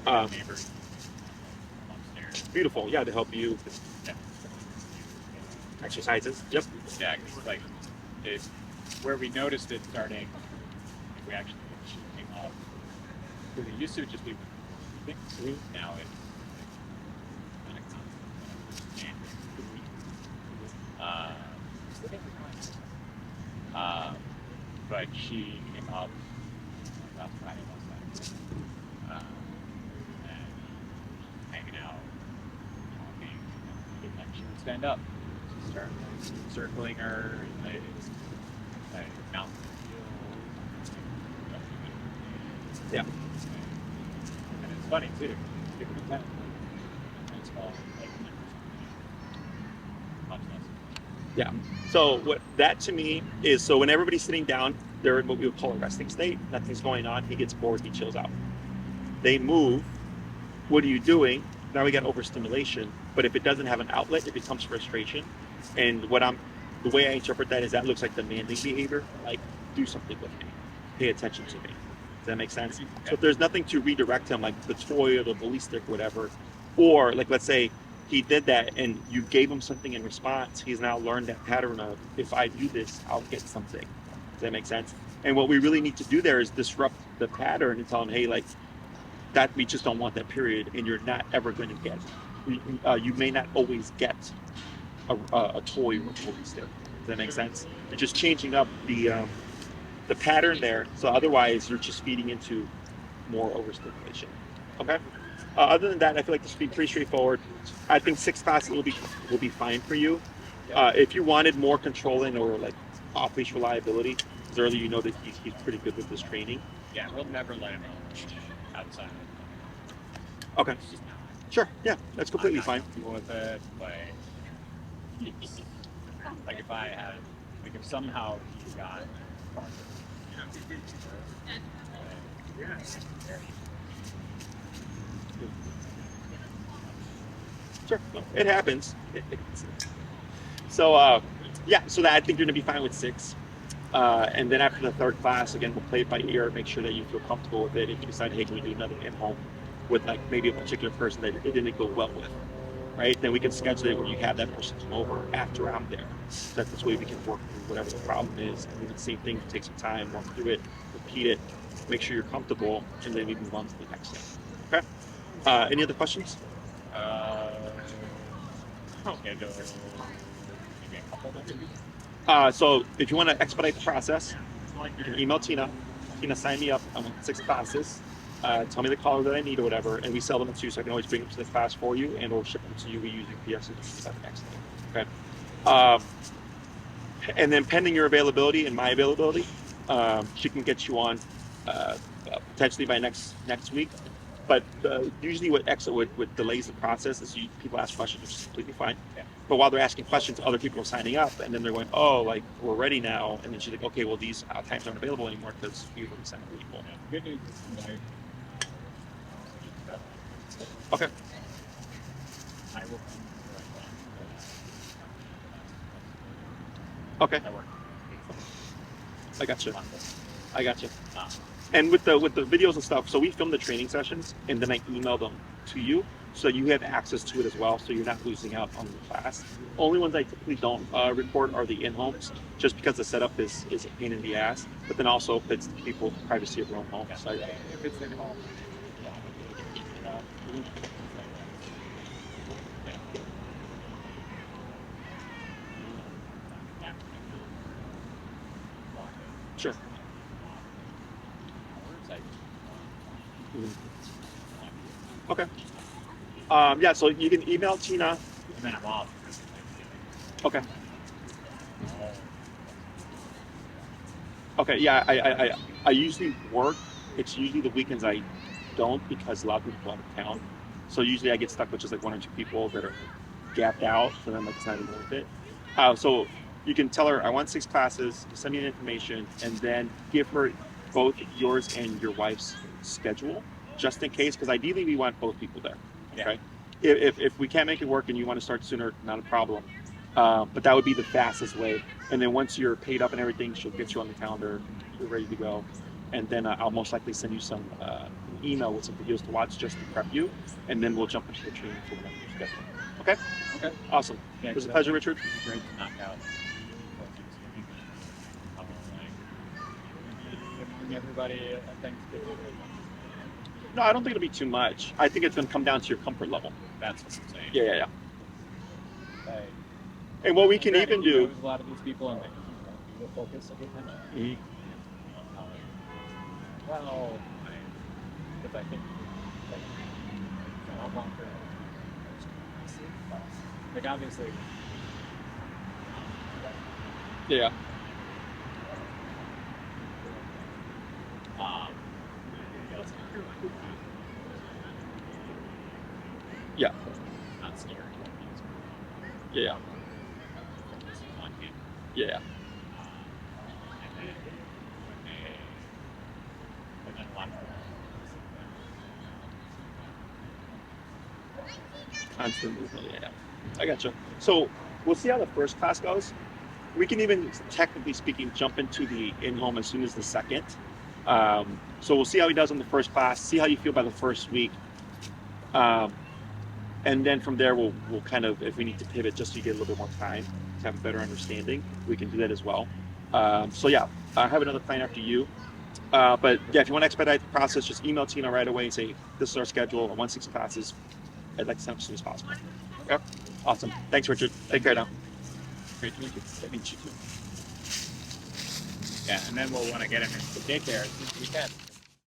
Neighbors upstairs. Beautiful. Yeah, to help you Yeah. exercises. Yep. Yeah, 'cause, like it, where we noticed it starting, we actually came up. Because it used to just be breathing. Now it's kind of constant. But she came up last Friday, and hanging out, talking, and like she would stand up. She started like, circling her, like mountain Yeah. And it's funny too. Give it a 10. And it's all like much less. Yeah. So what that to me is, so when everybody's sitting down, they're in what we would call a resting state. Nothing's going on. He gets bored. He chills out. They move. What are you doing? Now we got overstimulation. But if it doesn't have an outlet, it becomes frustration. And the way I interpret that is that looks like demanding behavior. Like, do something with me. Pay attention to me. Does that make sense? Okay. So if there's nothing to redirect him, like the toy or the bully stick, whatever, or like let's say he did that and you gave him something in response, he's now learned that pattern of, if I do this, I'll get something. Does that make sense? And what we really need to do there is disrupt the pattern and tell him, hey, like that, we just don't want that, period, and you're not ever going to get. You may not always get a toy or a bully stick. Does that make sense? You're just changing up the pattern there. So otherwise, you're just feeding into more overstimulation. Okay. Other than that, I feel like this will be pretty straightforward. I think 6 classes will be fine for you. If you wanted more controlling or like off-leash reliability, because earlier you know that he's pretty good with this training. Yeah, we'll never let him outside. Okay. It's just not. Sure. Yeah, that's completely I'm fine. not comfortable with it, like if I had, like if somehow he got, Sure. It happens. So yeah, so that I think you're gonna be fine with 6. And then after the 3rd class, again, we'll play it by ear, make sure that you feel comfortable with it. If you decide, hey, can we do another in-home with like maybe a particular person that it didn't go well with, right? Then we can schedule it where you have that person come over after I'm there. So that this way we can work through whatever the problem is. And do the same thing, take some time, walk through it, repeat it, make sure you're comfortable, and then we move on to the next thing. Okay? Any other questions? maybe a couple of interviews. So if you want to expedite the process, you can email Tina. Tina, sign me up. I want 6 classes. Tell me the color that I need or whatever, and we sell them to you, so I can always bring them to the class for you and or ship them to you. We use UPS and do that next day. Okay. And then pending your availability and my availability, she can get you on potentially by next week. But usually what delays the process is people ask questions, which is completely fine. Yeah. But while they're asking questions, other people are signing up, and then they're going, oh, like, we're ready now. And then she's like, okay, well, these times aren't available anymore because you've already sent people. Good news is Okay. I will Okay. I work. I got you. I got you. Um, And with the videos and stuff, so we film the training sessions and then I email them to you, so you have access to it as well, so you're not losing out on the class. Only ones I typically don't record are the in-homes, just because the setup is a pain in the ass, but then also it's people's privacy of their own home. So if it's in home. sure. Okay. Yeah, so you can email Tina. And then I'm off. Okay. Okay, yeah, I usually work. It's usually the weekends I don't because a lot of people go out of town. So usually I get stuck with just like one or two people that are gapped out. So then like it's not even worth it. So you can tell her I want 6 classes. Send me the information, and then give her both yours and your wife's schedule just in case. Because ideally we want both people there. Yeah. Okay. If we can't make it work and you want to start sooner, not a problem. But that would be the fastest way. And then once you're paid up and everything, she'll get you on the calendar. You're ready to go. And then I'll most likely send you some an email with some videos to watch just to prep you. And then we'll jump into the training for whenever you're scheduled. Okay? Okay. Awesome. Yeah, It was a 'cause pleasure, Richard. It'd be great to knock out before Thanksgiving. Like, bring everybody at Thanksgiving. No, I don't think it'll be too much. I think it's going to come down to your comfort level. That's what I'm saying. Yeah. Like, And what we can granted, even he do. knows a lot of these people, and they be the focus of attention. Mhm. Well, because I think like how long for like obviously Yeah. um Yeah. not scary. Yeah. Focus on him. Yeah. And then and then a lot of Constant movement. Yeah. I gotcha. So we'll see how the first class goes. We can even, technically speaking, jump into the in-home as soon as the second. So we'll see how he does on the first class, see how you feel by the first week. And then from there, we'll kind of, if we need to pivot just so you get a little bit more time to have a better understanding, we can do that as well. So yeah, I have another plan after you. But yeah, if you want to expedite the process, just email Tina right away and say, this is our schedule, I want 6 classes. I'd like to send them as soon as possible. Okay? Awesome. Thanks, Richard. Take care now. great to meet you. Good to meet you too. Yeah, and then we'll want to get him into daycare as soon as we can.